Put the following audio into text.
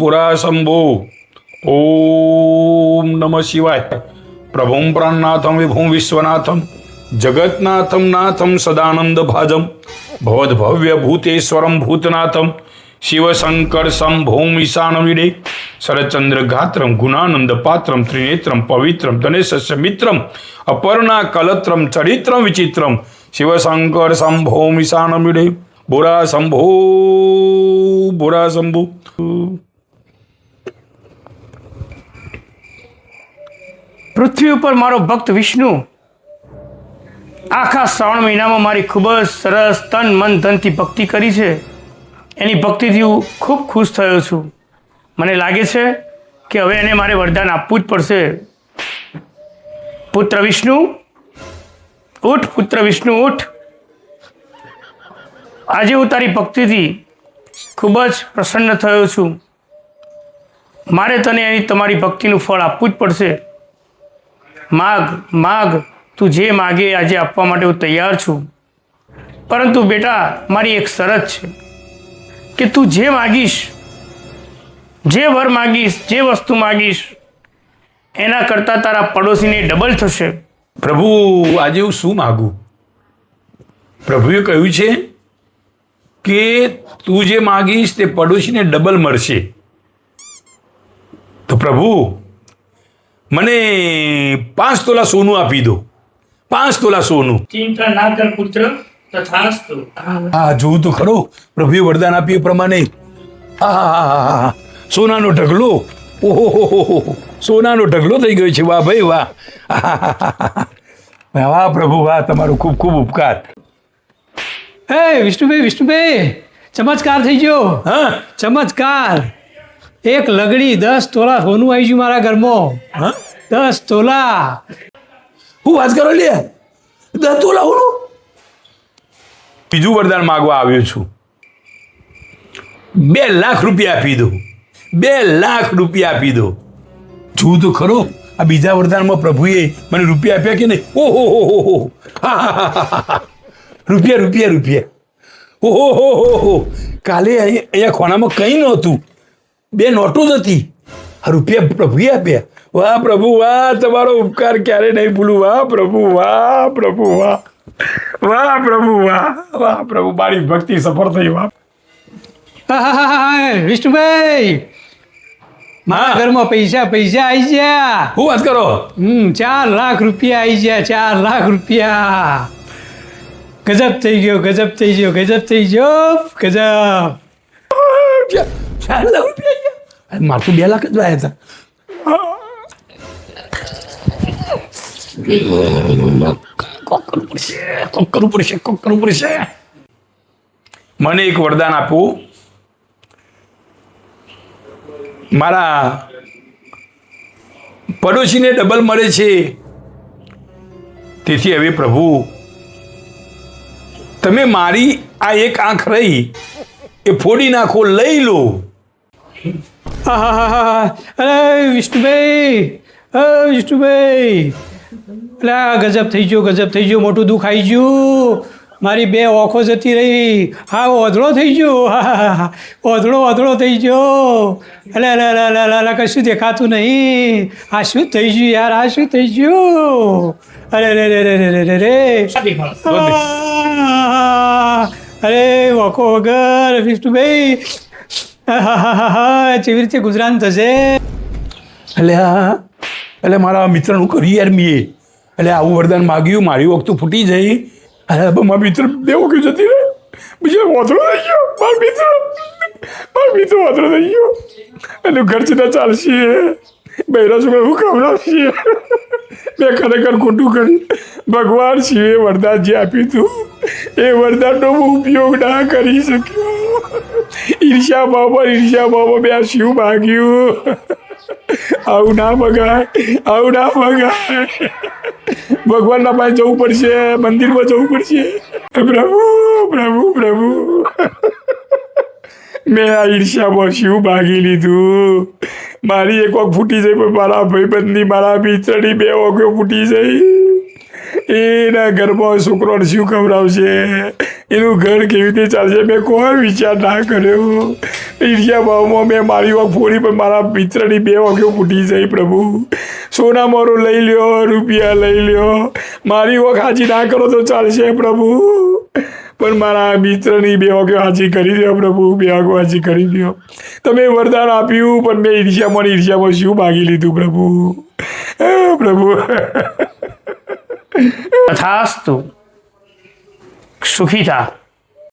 પુરા શંભો ઓમ નમઃ શિવાય પ્રભું પ્રાણનાથમ વિભું વિશ્વનાથમ જગન્નાથમ નાથમ સદાનંદ ભાજમ ભવદ્ભવ્ય ભૂતેશ્વરમ ભૂતનાથમ શિવશંકર શંભોમ ઈશાનવિડે શરચંદ્ર ગાત્રમ ગુણાનંદ પાત્રમ ત્રિનેત્રમ પવિત્રમ તનેશસ્ય મિત્રમ અપર્ણા કલત્રમ ચરિત્રમ વિચિત્રમ શિવશંકર શંભોમ ઈશાનવિડે બોરા શંભો બોરા શંભુ. પૃથ્વી ઉપર મારો ભક્ત વિષ્ણુ આખા શ્રાવણ મહિનામાં મારી ખૂબ જ સરસ તન મન ધનથી ભક્તિ કરી છે. એની ભક્તિથી હું ખૂબ ખુશ થયો છું. મને લાગે છે કે હવે એને મારે વરદાન આપવું જ પડશે. પુત્ર વિષ્ણુ ઉઠ, પુત્ર વિષ્ણુ ઉઠ. આજે હું તારી ભક્તિથી ખૂબ જ પ્રસન્ન થયો છું. મારે તને એની તમારી ભક્તિનું ફળ આપવું જ પડશે. માગ માગ, તું જે માગે આજે આપવા માટે હું તૈયાર છું. પરંતુ બેટા, મારી એક શરત છે કે તું જે માગીશ, જે વર માગીશ, જે વસ્તુ માગીશ, એના કરતાં તારા પડોશીને ડબલ થશે. પ્રભુ, આજે હું શું માગું? પ્રભુએ કહ્યું છે કે તું જે માગીશ તે પડોશીને ડબલ મળશે. તો પ્રભુ, મને 5 તોલા સોનું આપી દો. 5 તોલા સોનું. ચિંતા ના કર પુત્ર, તથાસ્તુ. હા, જોવું તો ખરો પ્રભુએ વરદાન આપ્યું એ પ્રમાણે. હા, સોનાનો ઢગલો. ઓહો, સોનાનો ઢગલો થઈ ગયો છે. વાહ ભાઈ વાહ. વાહ પ્રભુ વાહ, તમારો ખૂબ ખૂબ ઉપકાર. હે વિષ્ણુભાઈ, ચમત્કાર થઈ ગયો. હા ચમત્કાર. એક લગડી 10 તોલા સોનું આવી ગયું મારા ઘરમાં. હા, 10 તોલા. હું વાત કરો લે, 10 તોલા સોનું. બીજું વરદાન માગવા આવ્યો છું. 2 લાખ રૂપિયા આપી દો. 2 લાખ રૂપિયા આપી દો. જોવું તો ખરો આ બીજા વરદાનમાં પ્રભુએ મને રૂપિયા આપ્યા કે નહીં? ઓહો, હા, રૂપિયા. ઓહો, કાલે અહીંયા ખોણામાં કંઈ નહોતું, 2 નોટો જ હતી. આ રૂપિયા પ્રભુએ આપ્યા. વાહ પ્રભુ વાહ, તમારો ઉપકાર ક્યારે નહીં ભૂલું. વાહ પ્રભુ વાહ, પ્રભુ વાહ, વાહ પ્રભુ વાહ, વાહ પ્રભુ, મારી ભક્તિ સફળ થઈ. વાહ. વિષ્ણુભાઈ, મારા ઘરમાં પૈસા આવી ગયા. હું વાત કરો? 4 લાખ રૂપિયા આવી ગયા. 4 લાખ રૂપિયા. ગજબ થઈ ગયો. 4 લાખ રૂપિયા. મારે તો 2 લાખ જ આવ્યા હતા. કોક કરવું પડશે. મને એક વરદાન આપવું. મારા પડોશીને ડબલ મળે છે. તેથી હવે પ્રભુ, તમે મારી આ એક આંખ રહી એ ફોડી નાખો, લઈ લો. અરે વિષ્ણુભાઈ, પેલા ગજબ થઈ ગયો. મોટું દુઃખ આવી ગયું. મારી 2 ઓખો જતી રહી. હા, ઓધળો થઈ ગયો. ઓધળો થઈ ગયો. અલે કશું દેખાતું નહીં. આ શું થઈ ગયું યાર? આ શું થઈ ગયું? અરે ઓખો વગર વિષ્ણુભાઈ, કેવી રીતે ગુજરાન થશે? એટલે મારા મિત્રનું કર્યું યાર મીએ. એટલે આવું વરદાન માગ્યું, મારી વખત ફૂટી જઈ. મારા મિત્ર 2 વખત જતી રહે. બીજો વાંધો થઈ ગયો. મારો મિત્ર વાંધો થઈ ગયો. અને ખર્ચ ના ચાલશે. બહેરા છોકરા હું ખવડાવશે? મેં ખરેખર ખોટું કર્યું. ભગવાન શિવે વરદાન જે આપ્યું હતું એ વરદાનનો હું ઉપયોગ ના કરી શક્યો. ઈર્ષ્યા ભાવમાં મેં શિવ માગ્યું. આવું ના મગાય. ભગવાનના પાસે જવું પડશે, મંદિરમાં જવું પડશે. પ્રભુ, મેં આ ઈર્ષ્યામાં શિવ માગી લીધું. મારી એક વખત ફૂટી જઈ, પણ મારા ભાઈબંધની, મારા મિત્રની 2 વખત ફૂટી જઈ. એના ઘરમાં છોકરોને શિવ ખવડાવશે. એનું ઘર કેવી રીતે ચાલશે? મેં કોઈ વિચાર ના કર્યો. ઈર્ષ્યા ભાવમાં મેં મારી વખ ફોડી, પણ મારા મિત્રની 2 વખો ફૂટી જઈ. પ્રભુ, સોના મોરો લઈ લ્યો, રૂપિયા લઈ લ્યો, મારી વખ હાજી ના કરો તો ચાલશે પ્રભુ, પણ મારા મિત્રની 2 વખો હાજી કરી દો પ્રભુ, 2 વખો હાજી કરી દો. તમે વરદાન આપ્યું, પણ મેં ઈર્ષ્યામાં શું માગી લીધું પ્રભુ? પ્રભુ તથાસ્તુ. સુખી થા.